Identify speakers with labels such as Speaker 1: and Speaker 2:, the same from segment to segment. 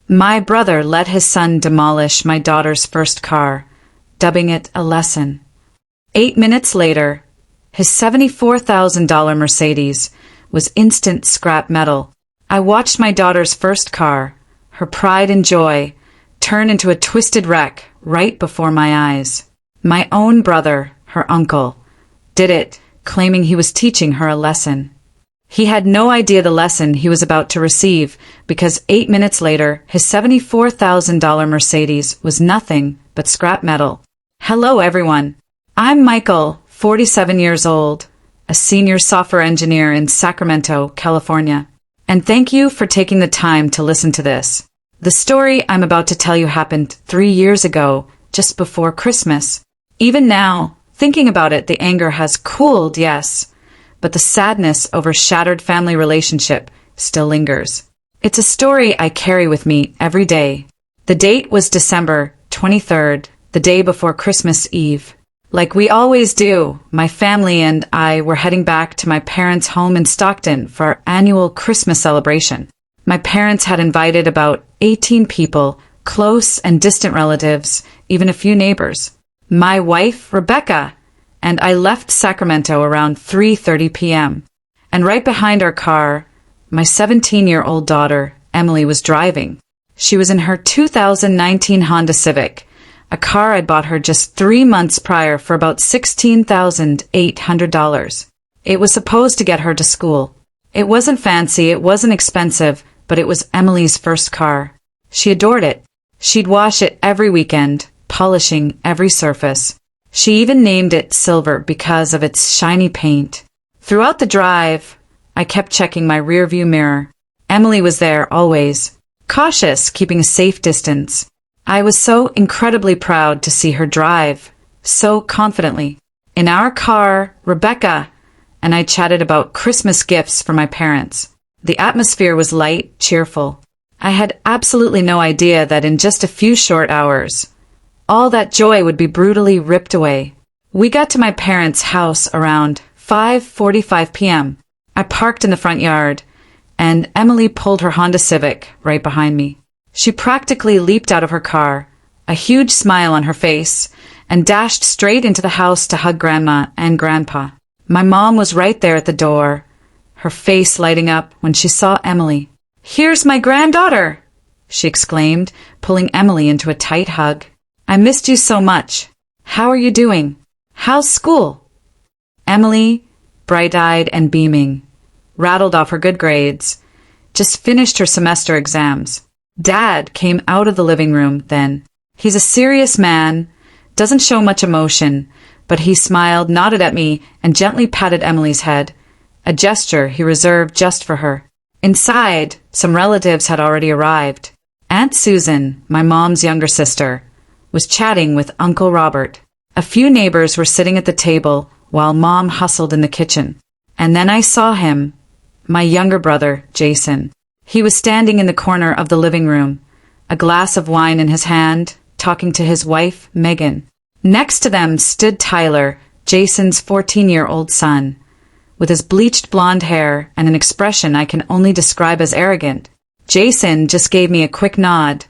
Speaker 1: My brother let his son demolish my daughter's first car, dubbing it a lesson. 8 minutes later, his $74,000 Mercedes was instant scrap metal. I watched my daughter's first car, her pride and joy, turn into a twisted wreck right before my eyes. My own brother, her uncle, did it, claiming he was teaching her a lesson. He had no idea the lesson he was about to receive, because 8 minutes later, his $74,000 Mercedes was nothing but scrap metal. Hello everyone. I'm Michael, 47 years old, a senior software engineer in Sacramento, California. And thank you for taking the time to listen to this. The story I'm about to tell you happened 3 years ago, just before Christmas. Even now, thinking about it, the anger has cooled, yes, but the sadness over shattered family relationship still lingers. It's a story I carry with me every day. The date was December 23rd, the day before Christmas Eve. Like we always do, my family and I were heading back to my parents' home in Stockton for our annual Christmas celebration. My parents had invited about 18 people, close and distant relatives, even a few neighbors. My wife, Rebecca, and I left Sacramento around 3:30 p.m. And right behind our car, my 17-year-old daughter, Emily, was driving. She was in her 2019 Honda Civic, a car I'd bought her just 3 months prior for about $16,800. It was supposed to get her to school. It wasn't fancy, it wasn't expensive, but it was Emily's first car. She adored it. She'd wash it every weekend, polishing every surface. She even named it Silver because of its shiny paint. Throughout the drive, I kept checking my rearview mirror. Emily was there always, cautious, keeping a safe distance. I was so incredibly proud to see her drive, so confidently. In our car, Rebecca and I chatted about Christmas gifts for my parents. The atmosphere was light, cheerful. I had absolutely no idea that in just a few short hours, all that joy would be brutally ripped away. We got to my parents' house around 5:45 p.m. I parked in the front yard, and Emily pulled her Honda Civic right behind me. She practically leaped out of her car, a huge smile on her face, and dashed straight into the house to hug Grandma and Grandpa. My mom was right there at the door, her face lighting up when she saw Emily. "Here's my granddaughter!" she exclaimed, pulling Emily into a tight hug. "I missed you so much. How are you doing? How's school?" Emily, bright-eyed and beaming, rattled off her good grades, just finished her semester exams. Dad came out of the living room then. He's a serious man, doesn't show much emotion, but he smiled, nodded at me, and gently patted Emily's head, a gesture he reserved just for her. Inside, some relatives had already arrived. Aunt Susan, my mom's younger sister, was chatting with Uncle Robert. A few neighbors were sitting at the table while Mom hustled in the kitchen. And then I saw him, my younger brother, Jason. He was standing in the corner of the living room, a glass of wine in his hand, talking to his wife, Megan. Next to them stood Tyler, Jason's 14-year-old son, with his bleached blonde hair and an expression I can only describe as arrogant. Jason just gave me a quick nod,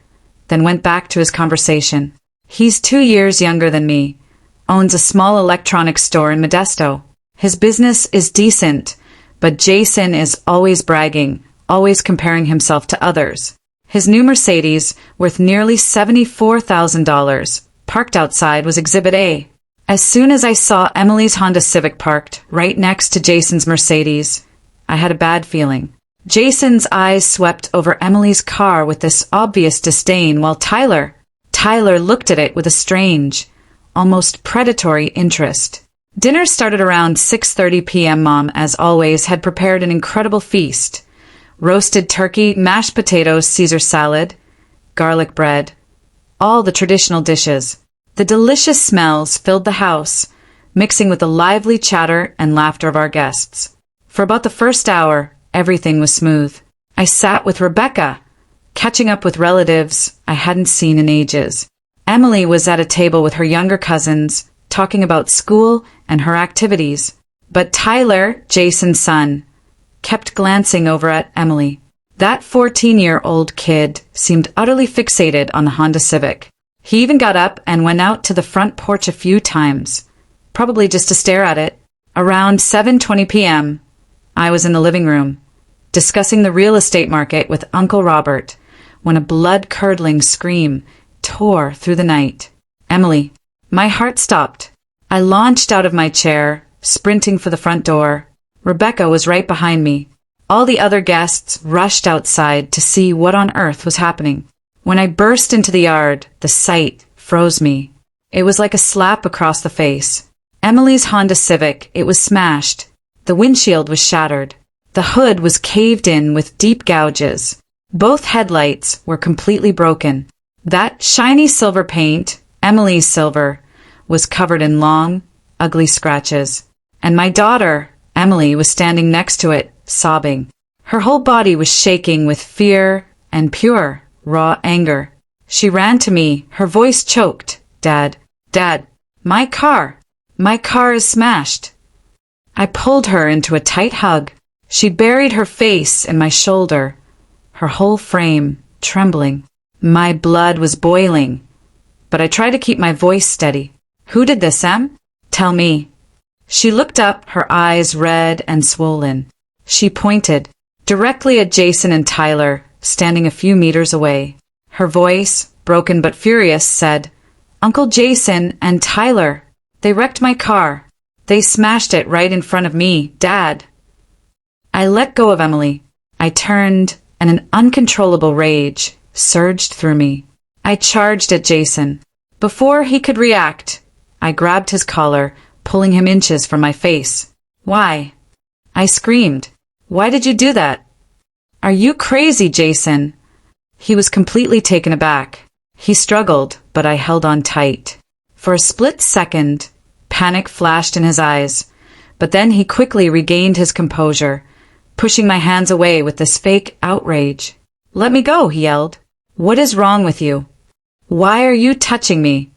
Speaker 1: then went back to his conversation. He's 2 years younger than me, owns a small electronics store in Modesto. His business is decent, but Jason is always bragging, always comparing himself to others. His new Mercedes, worth nearly $74,000, parked outside, was Exhibit A. As soon as I saw Emily's Honda Civic parked right next to Jason's Mercedes, I had a bad feeling. Jason's eyes swept over Emily's car with this obvious disdain, while Tyler looked at it with a strange, almost predatory interest. Dinner started around 6:30 p.m. Mom, as always, had prepared an incredible feast. Roasted turkey, mashed potatoes, Caesar salad, garlic bread, all the traditional dishes. The delicious smells filled the house, mixing with the lively chatter and laughter of our guests. For about the first hour, everything was smooth. I sat with Rebecca, catching up with relatives I hadn't seen in ages. Emily was at a table with her younger cousins, talking about school and her activities. But Tyler, Jason's son, kept glancing over at Emily. That 14-year-old kid seemed utterly fixated on the Honda Civic. He even got up and went out to the front porch a few times, probably just to stare at it. Around 7:20 p.m., I was in the living room, discussing the real estate market with Uncle Robert, when a blood-curdling scream tore through the night. Emily. My heart stopped. I launched out of my chair, sprinting for the front door. Rebecca was right behind me. All the other guests rushed outside to see what on earth was happening. When I burst into the yard, the sight froze me. It was like a slap across the face. Emily's Honda Civic, it was smashed. The windshield was shattered. The hood was caved in with deep gouges. Both headlights were completely broken. That shiny silver paint, Emily's silver, was covered in long, ugly scratches. And my daughter, Emily, was standing next to it, sobbing. Her whole body was shaking with fear and pure, raw anger. She ran to me, her voice choked. Dad, Dad, my car is smashed. I pulled her into a tight hug. She buried her face in my shoulder, her whole frame trembling. My blood was boiling, but I tried to keep my voice steady. Who did this, Em? Tell me. She looked up, her eyes red and swollen. She pointed directly at Jason and Tyler, standing a few meters away. Her voice, broken but furious, said, Uncle Jason and Tyler, they wrecked my car. They smashed it right in front of me, Dad. I let go of Emily. I turned, and an uncontrollable rage surged through me. I charged at Jason. Before he could react, I grabbed his collar, pulling him inches from my face. Why? I screamed. Why did you do that? Are you crazy, Jason? He was completely taken aback. He struggled, but I held on tight. For a split second, panic flashed in his eyes, but then he quickly regained his composure, pushing my hands away with this fake outrage. Let me go, he yelled. What is wrong with you? Why are you touching me?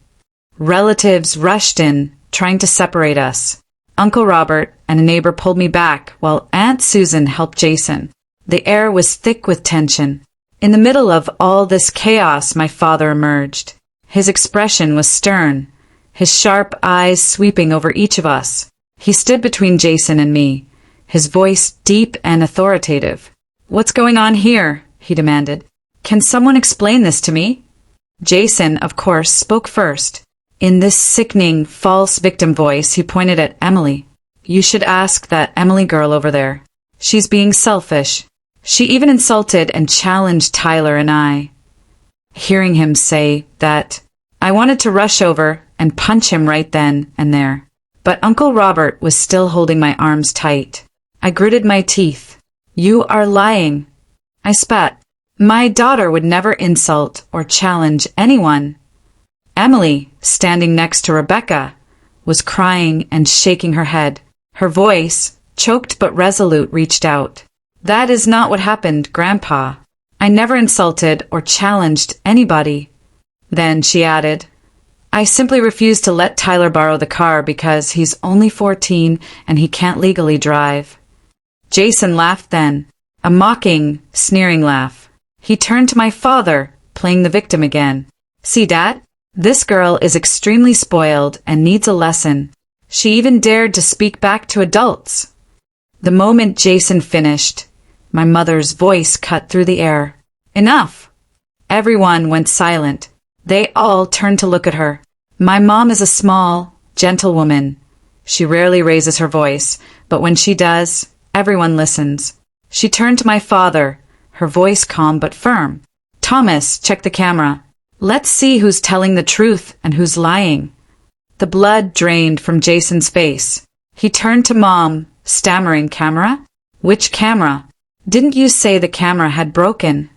Speaker 1: Relatives rushed in, trying to separate us. Uncle Robert and a neighbor pulled me back while Aunt Susan helped Jason. The air was thick with tension. In the middle of all this chaos, my father emerged. His expression was stern, his sharp eyes sweeping over each of us. He stood between Jason and me, his voice deep and authoritative. What's going on here? He demanded. Can someone explain this to me? Jason, of course, spoke first. In this sickening, false victim voice, he pointed at Emily. You should ask that Emily girl over there. She's being selfish. She even insulted and challenged Tyler and I. Hearing him say that, I wanted to rush over and punch him right then and there. But Uncle Robert was still holding my arms tight. I gritted my teeth. You are lying. I spat. My daughter would never insult or challenge anyone. Emily, standing next to Rebecca, was crying and shaking her head. Her voice, choked but resolute, reached out. That is not what happened, Grandpa. I never insulted or challenged anybody. Then she added, I simply refused to let Tyler borrow the car because he's only 14 and he can't legally drive. Jason laughed then, a mocking, sneering laugh. He turned to my father, playing the victim again. See, Dad? This girl is extremely spoiled and needs a lesson. She even dared to speak back to adults. The moment Jason finished, my mother's voice cut through the air. Enough! Everyone went silent. They all turned to look at her. My mom is a small, gentle woman. She rarely raises her voice, but when she does, everyone listens. She turned to my father, her voice calm but firm. Thomas, check the camera. Let's see who's telling the truth and who's lying. The blood drained from Jason's face. He turned to Mom, stammering, Camera? Which camera? Didn't you say the camera had broken?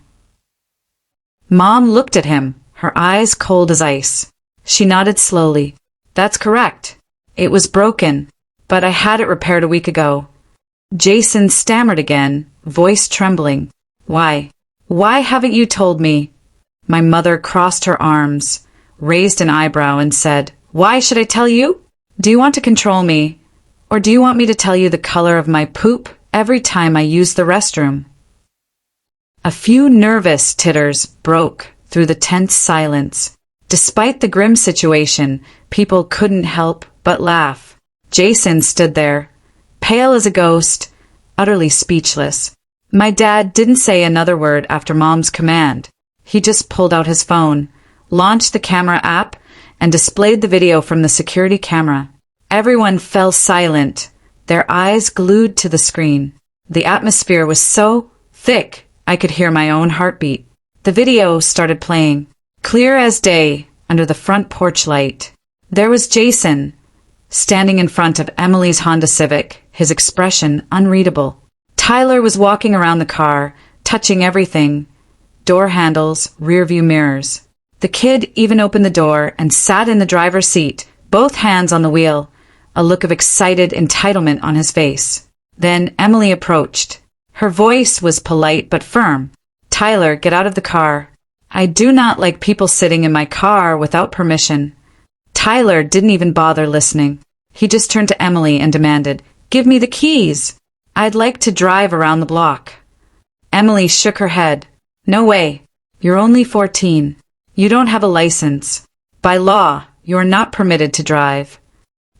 Speaker 1: Mom looked at him, her eyes cold as ice. She nodded slowly. That's correct. It was broken, but I had it repaired a week ago. Jason stammered again, voice trembling. Why? Why haven't you told me? My mother crossed her arms, raised an eyebrow, and said, Why should I tell you? Do you want to control me? Or do you want me to tell you the color of my poop every time I use the restroom? A few nervous titters broke through the tense silence. Despite the grim situation, people couldn't help but laugh. Jason stood there, pale as a ghost, utterly speechless. My dad didn't say another word after Mom's command. He just pulled out his phone, launched the camera app, and displayed the video from the security camera. Everyone fell silent, their eyes glued to the screen. The atmosphere was so thick, I could hear my own heartbeat. The video started playing, clear as day, under the front porch light. There was Jason, standing in front of Emily's Honda Civic, his expression unreadable. Tyler was walking around the car, touching everything, door handles, rearview mirrors. The kid even opened the door and sat in the driver's seat, both hands on the wheel, a look of excited entitlement on his face. Then Emily approached. Her voice was polite but firm. "Tyler, get out of the car. I do not like people sitting in my car without permission." Tyler didn't even bother listening. He just turned to Emily and demanded, "Give me the keys. I'd like to drive around the block." Emily shook her head. "No way. You're only 14. You don't have a license. By law, you are not permitted to drive."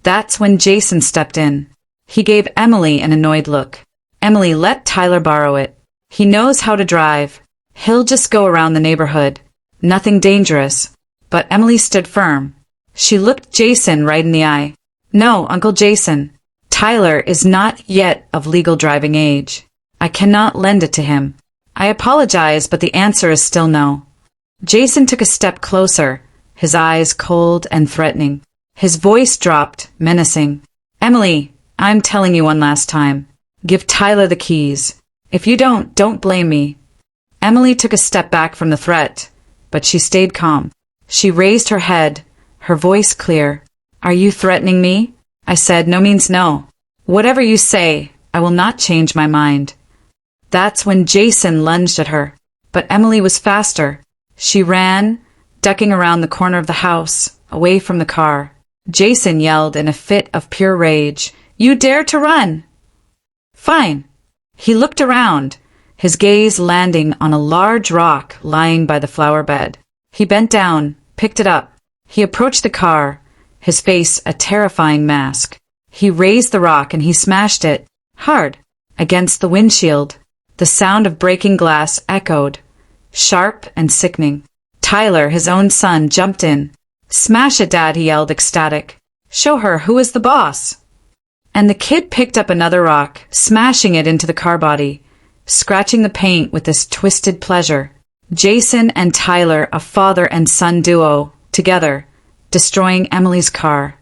Speaker 1: That's when Jason stepped in. He gave Emily an annoyed look. "Emily, let Tyler borrow it. He knows how to drive. He'll just go around the neighborhood. Nothing dangerous." But Emily stood firm. She looked Jason right in the eye. "No, Uncle Jason. Tyler is not yet of legal driving age. I cannot lend it to him. I apologize, but the answer is still no." Jason took a step closer, his eyes cold and threatening. His voice dropped, menacing. "Emily, I'm telling you one last time. Give Tyler the keys. If you don't blame me." Emily took a step back from the threat, but she stayed calm. She raised her head, her voice clear. "Are you threatening me?" I said, "No means no. Whatever you say, I will not change my mind." That's when Jason lunged at her. But Emily was faster. She ran, ducking around the corner of the house, away from the car. Jason yelled in a fit of pure rage, "You dare to run!" "Fine." He looked around, his gaze landing on a large rock lying by the flower bed. He bent down, picked it up. He approached the car, his face a terrifying mask. He raised the rock and he smashed it, hard, against the windshield. The sound of breaking glass echoed, sharp and sickening. Tyler, his own son, jumped in. "Smash it, Dad," he yelled, ecstatic. "Show her who is the boss." And the kid picked up another rock, smashing it into the car body, scratching the paint with this twisted pleasure. Jason and Tyler, a father and son duo, together, destroying Emily's car,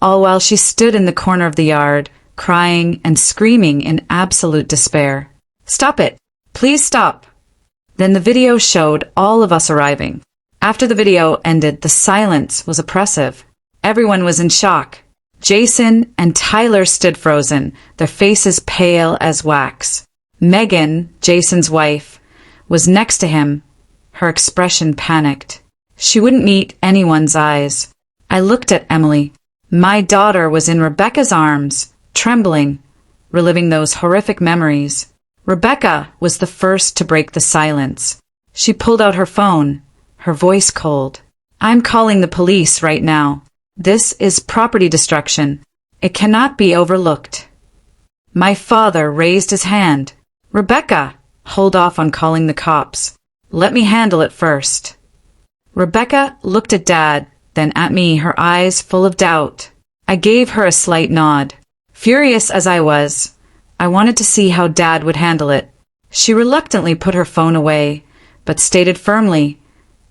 Speaker 1: all while she stood in the corner of the yard, crying and screaming in absolute despair. "Stop it! Please stop!" Then the video showed all of us arriving. After the video ended, the silence was oppressive. Everyone was in shock. Jason and Tyler stood frozen, their faces pale as wax. Megan, Jason's wife, was next to him, her expression panicked. She wouldn't meet anyone's eyes. I looked at Emily. My daughter was in Rebecca's arms, trembling, reliving those horrific memories. Rebecca was the first to break the silence. She pulled out her phone, her voice cold. "I'm calling the police right now. This is property destruction. It cannot be overlooked." My father raised his hand. "Rebecca, hold off on calling the cops. Let me handle it first." Rebecca looked at Dad, then at me, her eyes full of doubt. I gave her a slight nod. Furious as I was, I wanted to see how Dad would handle it. She reluctantly put her phone away, but stated firmly,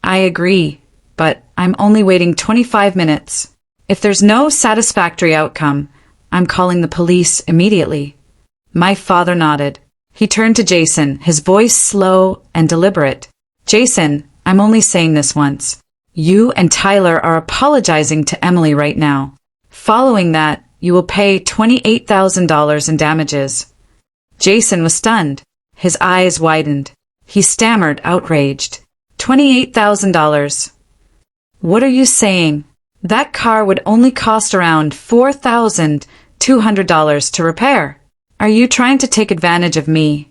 Speaker 1: "I agree, but I'm only waiting 25 minutes. If there's no satisfactory outcome, I'm calling the police immediately." My father nodded. He turned to Jason, his voice slow and deliberate. "Jason, I'm only saying this once. You and Tyler are apologizing to Emily right now. Following that, you will pay $28,000 in damages." Jason was stunned. His eyes widened. He stammered, outraged. $28,000. What are you saying? That car would only cost around $4,200 to repair. Are you trying to take advantage of me?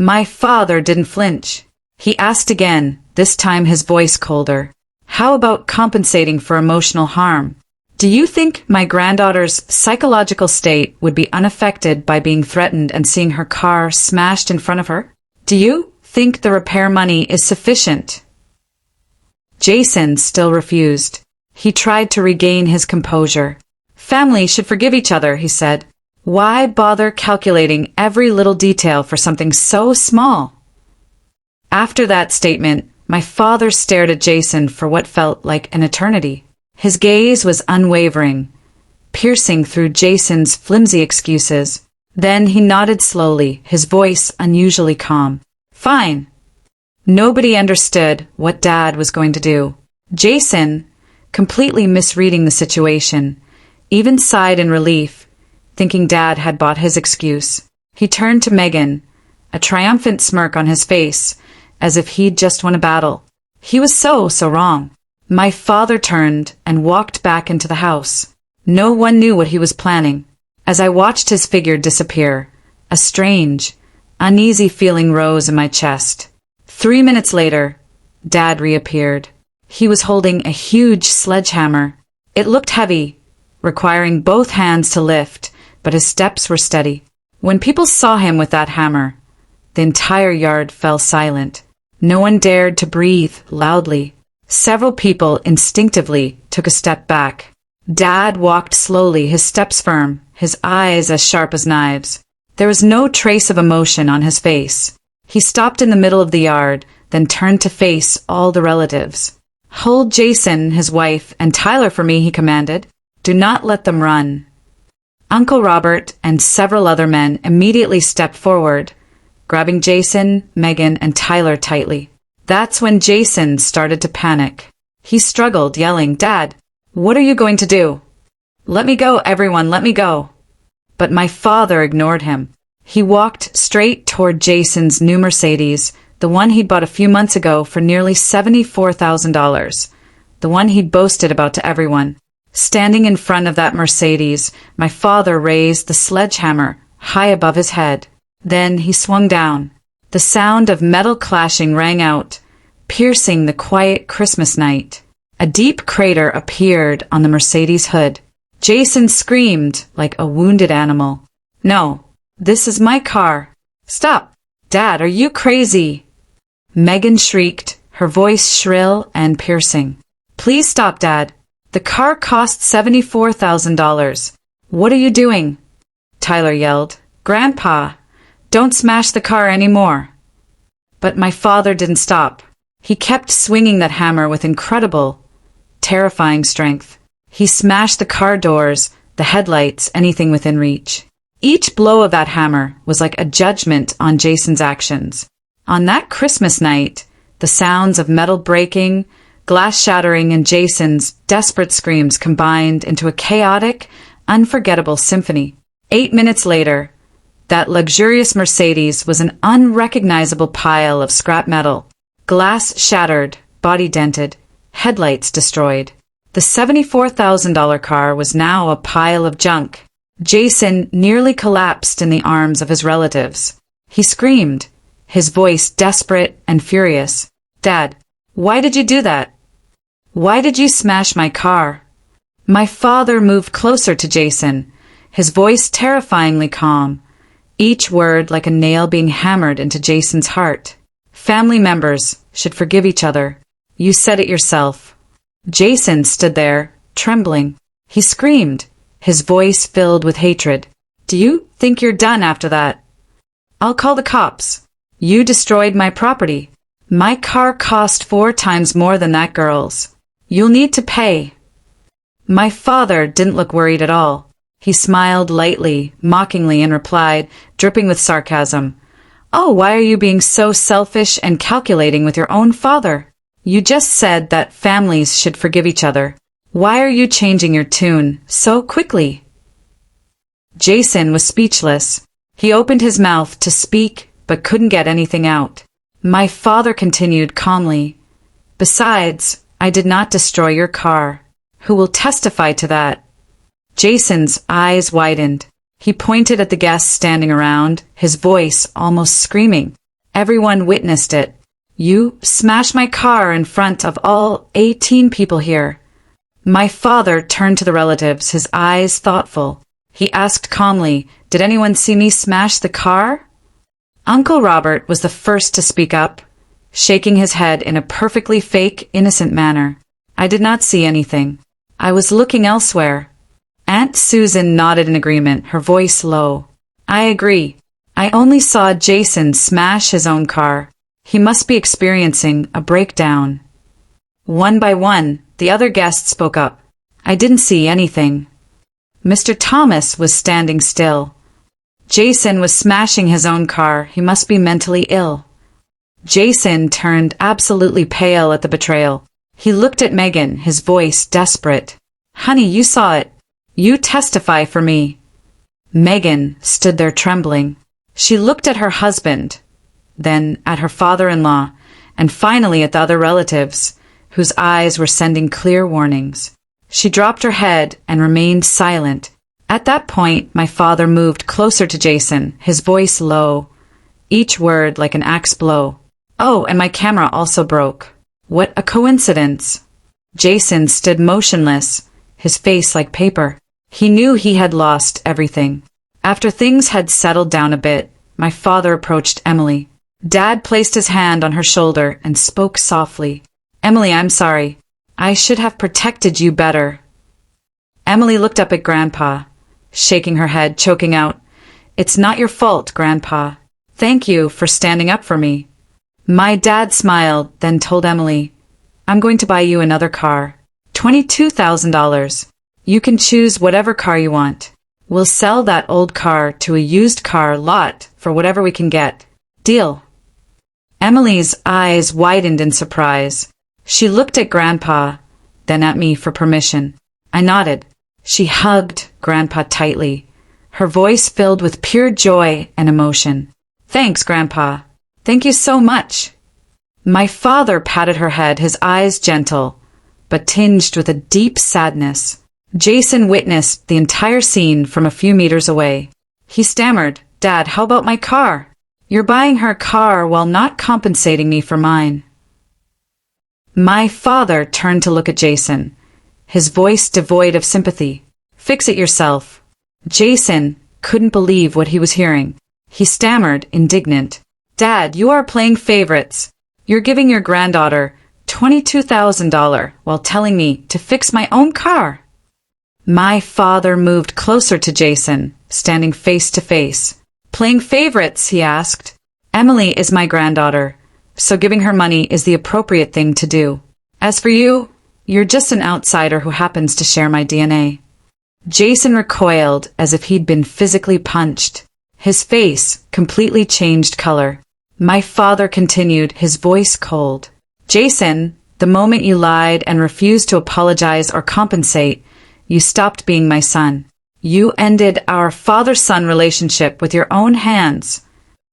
Speaker 1: My father didn't flinch. He asked again, this time his voice colder. How about compensating for emotional harm? Do you think my granddaughter's psychological state would be unaffected by being threatened and seeing her car smashed in front of her? Do you think the repair money is sufficient? Jason still refused. He tried to regain his composure. Families should forgive each other, he said. Why bother calculating every little detail for something so small? After that statement, my father stared at Jason for what felt like an eternity. His gaze was unwavering, piercing through Jason's flimsy excuses. Then he nodded slowly, his voice unusually calm. Fine. Nobody understood what Dad was going to do. Jason, completely misreading the situation, even sighed in relief, thinking Dad had bought his excuse. He turned to Megan, a triumphant smirk on his face, as if he'd just won a battle. He was so wrong. My father turned and walked back into the house. No one knew what he was planning. As I watched his figure disappear, a strange, uneasy feeling rose in my chest. 3 minutes later, Dad reappeared. He was holding a huge sledgehammer. It looked heavy, requiring both hands to lift, but his steps were steady. When people saw him with that hammer, the entire yard fell silent. No one dared to breathe loudly. Several people instinctively took a step back. Dad walked slowly, his steps firm, his eyes as sharp as knives. There was no trace of emotion on his face. He stopped in the middle of the yard, then turned to face all the relatives. Hold Jason, his wife, and Tyler for me, he commanded. Do not let them run. Uncle Robert and several other men immediately stepped forward, grabbing Jason, Megan, and Tyler tightly. That's when Jason started to panic. He struggled, yelling, Dad, what are you going to do? Let me go, everyone, let me go. But my father ignored him. He walked straight toward Jason's new Mercedes, the one he'd bought a few months ago for nearly $74,000, the one he'd boasted about to everyone. Standing in front of that Mercedes, my father raised the sledgehammer high above his head. Then he swung down. The sound of metal clashing rang out, piercing the quiet Christmas night. A deep crater appeared on the Mercedes hood. Jason screamed like a wounded animal. No, this is my car. Stop! Dad, are you crazy? Megan shrieked, her voice shrill and piercing. Please stop, Dad. The car cost $74,000. What are you doing? Tyler yelled. Grandpa, don't smash the car anymore. But my father didn't stop. He kept swinging that hammer with incredible, terrifying strength. He smashed the car doors, the headlights, anything within reach. Each blow of that hammer was like a judgment on Jason's actions. On that Christmas night, the sounds of metal breaking, glass shattering, and Jason's desperate screams combined into a chaotic, unforgettable symphony. 8 minutes later, that luxurious Mercedes was an unrecognizable pile of scrap metal. Glass shattered, body dented, headlights destroyed. The $74,000 car was now a pile of junk. Jason nearly collapsed in the arms of his relatives. He screamed, his voice desperate and furious. Dad, why did you do that? Why did you smash my car? My father moved closer to Jason, his voice terrifyingly calm, each word like a nail being hammered into Jason's heart. Family members should forgive each other. You said it yourself. Jason stood there, trembling. He screamed, his voice filled with hatred. Do you think you're done after that? I'll call the cops. You destroyed my property. My car cost 4 times more than that girl's. You'll need to pay. My father didn't look worried at all. He smiled lightly, mockingly, and replied, dripping with sarcasm, Oh, why are you being so selfish and calculating with your own father? You just said that families should forgive each other. Why are you changing your tune so quickly? Jason was speechless. He opened his mouth to speak, but couldn't get anything out. My father continued calmly, Besides, I did not destroy your car. Who will testify to that? Jason's eyes widened. He pointed at the guests standing around, his voice almost screaming. Everyone witnessed it. You smashed my car in front of all 18 people here. My father turned to the relatives, his eyes thoughtful. He asked calmly, "Did anyone see me smash the car?" Uncle Robert was the first to speak up, shaking his head in a perfectly fake, innocent manner. "I did not see anything. I was looking elsewhere." Aunt Susan nodded in agreement, her voice low. "I agree. I only saw Jason smash his own car. He must be experiencing a breakdown." One by one, the other guests spoke up. "I didn't see anything." Mr. Thomas was standing still. "Jason was smashing his own car. He must be mentally ill." Jason turned absolutely pale at the betrayal. He looked at Megan, his voice desperate. "Honey, you saw it. You testify for me." Megan stood there trembling. She looked at her husband, then at her father-in-law, and finally at the other relatives, whose eyes were sending clear warnings. She dropped her head and remained silent. At that point, my father moved closer to Jason, his voice low, each word like an axe blow. "Oh, and my camera also broke. What a coincidence." Jason stood motionless, his face like paper. He knew he had lost everything. After things had settled down a bit, my father approached Emily. Dad placed his hand on her shoulder and spoke softly. "Emily, I'm sorry. I should have protected you better." Emily looked up at Grandpa, shaking her head, choking out, "It's not your fault, Grandpa. Thank you for standing up for me." My dad smiled, then told Emily, "I'm going to buy you another car. $22,000. You can choose whatever car you want. We'll sell that old car to a used car lot for whatever we can get. Deal?" Emily's eyes widened in surprise. She looked at Grandpa, then at me for permission. I nodded. She hugged Grandpa tightly, her voice filled with pure joy and emotion. "Thanks, Grandpa. Thank you so much." My father patted her head, his eyes gentle, but tinged with a deep sadness. Jason witnessed the entire scene from a few meters away. He stammered, "Dad, how about my car? You're buying her car while not compensating me for mine." My father turned to look at Jason, his voice devoid of sympathy. "Fix it yourself." Jason couldn't believe what he was hearing. He stammered, indignant, "Dad, you are playing favorites. You're giving your granddaughter $22,000 while telling me to fix my own car." My father moved closer to Jason, standing face to face. "Playing favorites?" he asked. "Emily is my granddaughter, so giving her money is the appropriate thing to do. As for you, you're just an outsider who happens to share my DNA." Jason recoiled as if he'd been physically punched. His face completely changed color. My father continued, his voice cold. "Jason, the moment you lied and refused to apologize or compensate, you stopped being my son. You ended our father-son relationship with your own hands."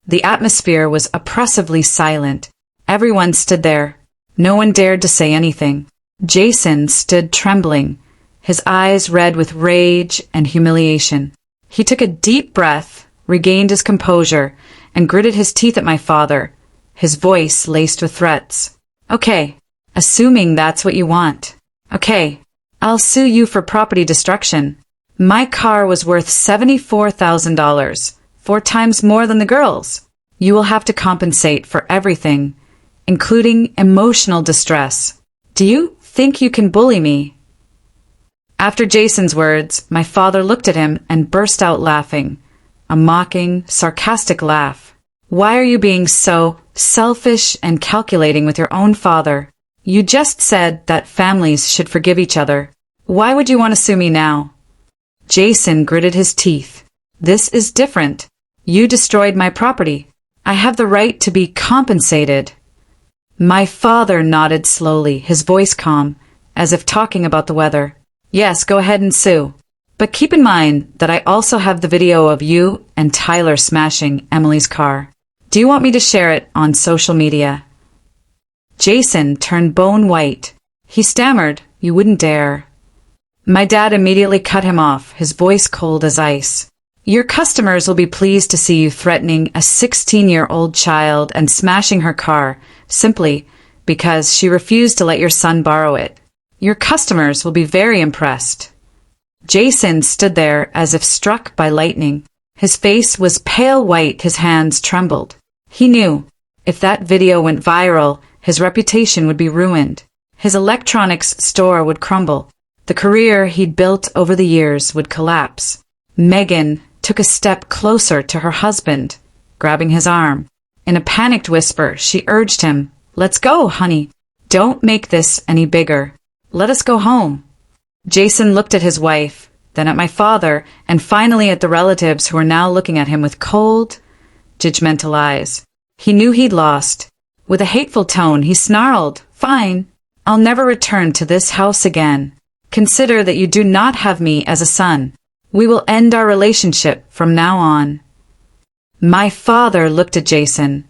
Speaker 1: The atmosphere was oppressively silent. Everyone stood there. No one dared to say anything. Jason stood trembling, his eyes red with rage and humiliation. He took a deep breath, regained his composure, and gritted his teeth at my father, his voice laced with threats. "Okay, assuming that's what you want. Okay, I'll sue you for property destruction. My car was worth $74,000, 4 times more than the girls. You will have to compensate for everything, including emotional distress. Do you think you can bully me?" After Jason's words, my father looked at him and burst out laughing, a mocking, sarcastic laugh. "Why are you being so selfish and calculating with your own father? You just said that families should forgive each other. Why would you want to sue me now?" Jason gritted his teeth. "This is different. You destroyed my property. I have the right to be compensated." My father nodded slowly, his voice calm, as if talking about the weather. "Yes, go ahead and sue. But keep in mind that I also have the video of you and Tyler smashing Emily's car. Do you want me to share it on social media?" Jason turned bone white. He stammered, "You wouldn't dare." My dad immediately cut him off, his voice cold as ice. Your customers will be pleased to see you threatening a 16-year-old child and smashing her car, simply because she refused to let your son borrow it. Your customers will be very impressed." Jason stood there as if struck by lightning. His face was pale white, his hands trembled. He knew, if that video went viral, his reputation would be ruined. His electronics store would crumble. The career he'd built over the years would collapse. Megan took a step closer to her husband, grabbing his arm. In a panicked whisper, she urged him, "Let's go, honey. Don't make this any bigger. Let us go home." Jason looked at his wife, then at my father, and finally at the relatives who were now looking at him with cold, judgmental eyes. He knew he'd lost. With a hateful tone, he snarled, "Fine. I'll never return to this house again. Consider that you do not have me as a son. We will end our relationship from now on." My father looked at Jason,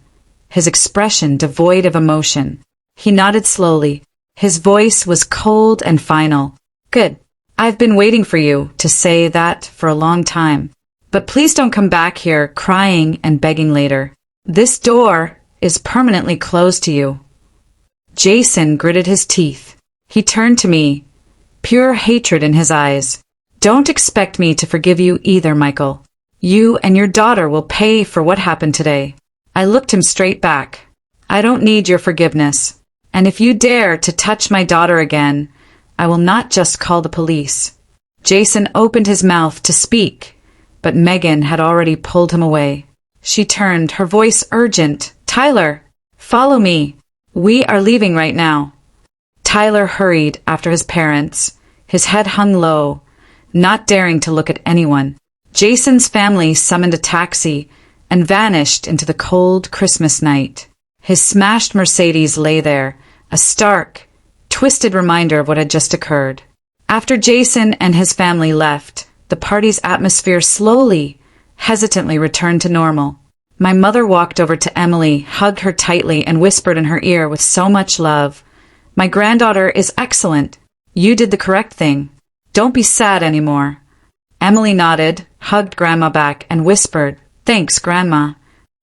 Speaker 1: his expression devoid of emotion. He nodded slowly. His voice was cold and final. "Good. I've been waiting for you to say that for a long time. But please don't come back here crying and begging later. This door is permanently closed to you." Jason gritted his teeth. He turned to me, pure hatred in his eyes. "Don't expect me to forgive you either, Michael. You and your daughter will pay for what happened today." I looked him straight back. "I don't need your forgiveness. And if you dare to touch my daughter again, I will not just call the police." Jason opened his mouth to speak, but Megan had already pulled him away. She turned, her voice urgent. "Tyler, follow me. We are leaving right now." Tyler hurried after his parents, his head hung low, not daring to look at anyone. Jason's family summoned a taxi and vanished into the cold Christmas night. His smashed Mercedes lay there, a stark, twisted reminder of what had just occurred. After Jason and his family left, the party's atmosphere slowly, hesitantly returned to normal. My mother walked over to Emily, hugged her tightly, and whispered in her ear with so much love, "My granddaughter is excellent. You did the correct thing. Don't be sad anymore." Emily nodded, hugged Grandma back, and whispered, "Thanks, Grandma."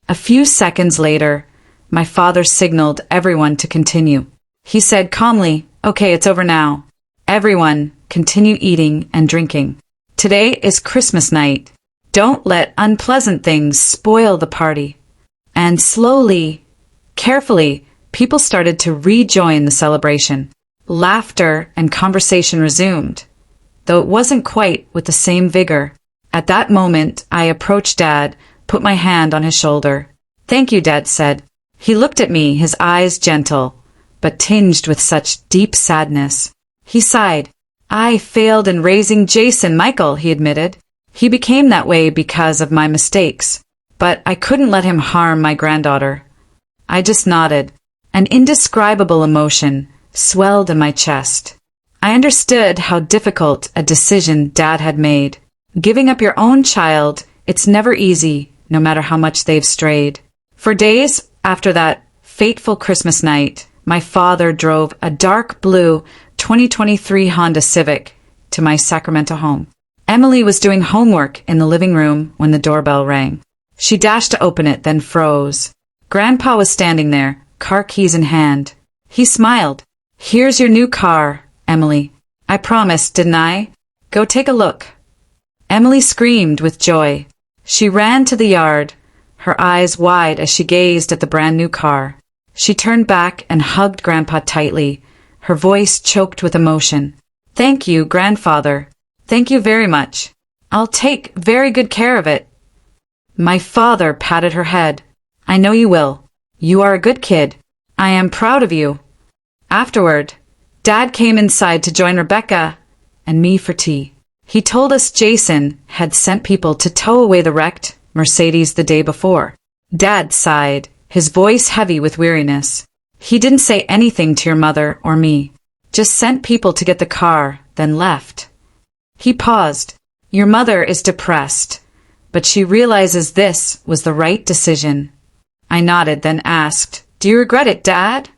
Speaker 1: A few seconds later, my father signaled everyone to continue. He said calmly, "Okay, it's over now. Everyone, continue eating and drinking. Today is Christmas night. Don't let unpleasant things spoil the party." And slowly, carefully, people started to rejoin the celebration. Laughter and conversation resumed, though it wasn't quite with the same vigor. At that moment, I approached Dad, put my hand on his shoulder. "Thank you," Dad said. He looked at me, his eyes gentle, but tinged with such deep sadness. He sighed. "I failed in raising Jason, Michael," he admitted. "He became that way because of my mistakes, but I couldn't let him harm my granddaughter." I just nodded. An indescribable emotion swelled in my chest. I understood how difficult a decision Dad had made. Giving up your own child, it's never easy, no matter how much they've strayed. For days after that fateful Christmas night, my father drove a dark blue 2023 Honda Civic to my Sacramento home. Emily was doing homework in the living room when the doorbell rang. She dashed to open it, then froze. Grandpa was standing there, car keys in hand. He smiled. "Here's your new car, Emily. I promised, didn't I? Go take a look." Emily screamed with joy. She ran to the yard, her eyes wide as she gazed at the brand new car. She turned back and hugged Grandpa tightly, her voice choked with emotion. "Thank you, Grandfather. Thank you very much. I'll take very good care of it." My father patted her head. "I know you will. You are a good kid. I am proud of you." Afterward, Dad came inside to join Rebecca and me for tea. He told us Jason had sent people to tow away the wrecked Mercedes the day before. Dad sighed, his voice heavy with weariness. "He didn't say anything to your mother or me. Just sent people to get the car, then left." He paused. "Your mother is depressed, but she realizes this was the right decision." I nodded, then asked, "Do you regret it, Dad?"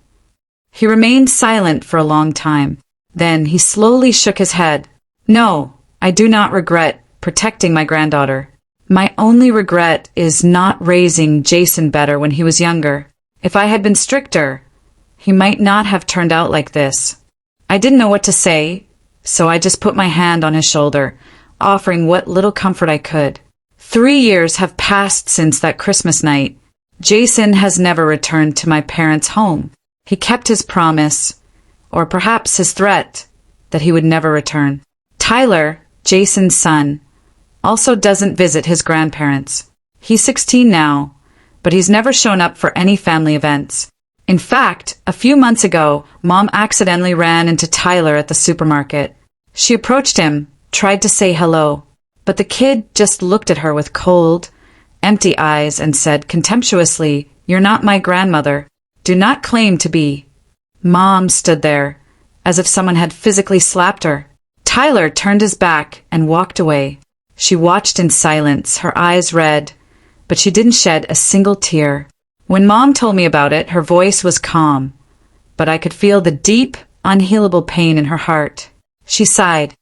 Speaker 1: He remained silent for a long time. Then he slowly shook his head. "No, I do not regret protecting my granddaughter. My only regret is not raising Jason better when he was younger. If I had been stricter, he might not have turned out like this. I didn't know what to say, so I just put my hand on his shoulder, offering what little comfort I could. 3 years have passed since that Christmas night. Jason has never returned to my parents' home. He kept his promise, or perhaps his threat, that he would never return. Tyler, Jason's son, also doesn't visit his grandparents. He's 16 now, but he's never shown up for any family events. In fact, a few months ago, Mom accidentally ran into Tyler at the supermarket. She approached him, tried to say hello, but the kid just looked at her with cold, empty eyes and said contemptuously, "You're not my grandmother. Do not claim to be." Mom stood there, as if someone had physically slapped her. Tyler turned his back and walked away. She watched in silence, her eyes red, but she didn't shed a single tear. When Mom told me about it, her voice was calm, but I could feel the deep, unhealable pain in her heart. She sighed.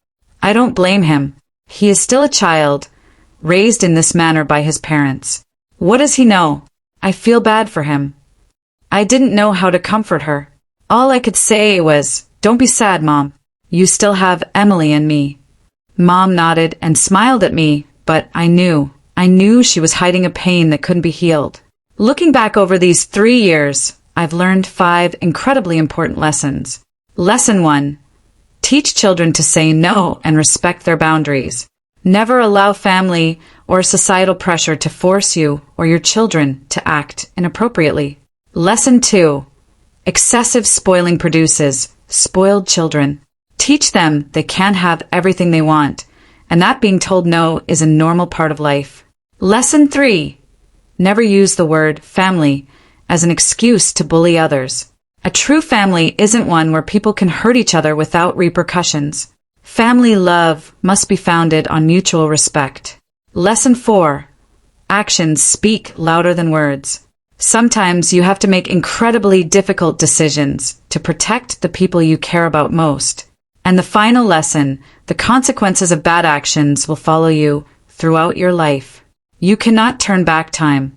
Speaker 1: I don't blame him. He is still a child, raised in this manner by his parents. What does he know? I feel bad for him. I didn't know how to comfort her. All I could say was, "Don't be sad, Mom. You still have Emily and me." Mom nodded and smiled at me, but I knew she was hiding a pain that couldn't be healed. Looking back over these 3 years, I've learned 5 incredibly important lessons. Lesson 1. Teach children to say no and respect their boundaries. Never allow family or societal pressure to force you or your children to act inappropriately. Lesson 2. Excessive spoiling produces spoiled children. Teach them they can't have everything they want, and that being told no is a normal part of life. Lesson 3. Never use the word family as an excuse to bully others. A true family isn't one where people can hurt each other without repercussions. Family love must be founded on mutual respect. Lesson 4. Actions speak louder than words. Sometimes you have to make incredibly difficult decisions to protect the people you care about most. And the final lesson, the consequences of bad actions will follow you throughout your life. You cannot turn back time,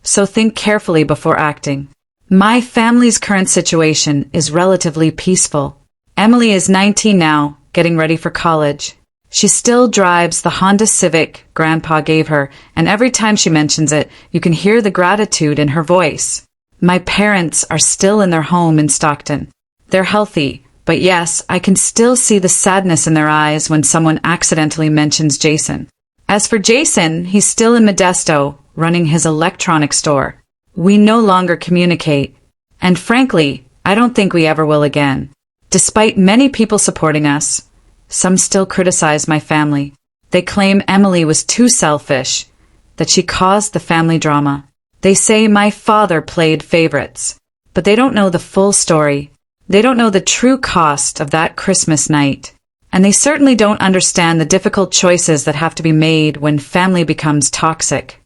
Speaker 1: so think carefully before acting. My family's current situation is relatively peaceful. Emily is 19 now, getting ready for college. She still drives the Honda Civic Grandpa gave her, and every time she mentions it, you can hear the gratitude in her voice. My parents are still in their home in Stockton. They're healthy, but yes, I can still see the sadness in their eyes when someone accidentally mentions Jason. As for Jason, he's still in Modesto, running his electronics store. We no longer communicate, and frankly, I don't think we ever will again. Despite many people supporting us, some still criticize my family. They claim Emily was too selfish, that she caused the family drama. They say my father played favorites, but they don't know the full story. They don't know the true cost of that Christmas night. And they certainly don't understand the difficult choices that have to be made when family becomes toxic.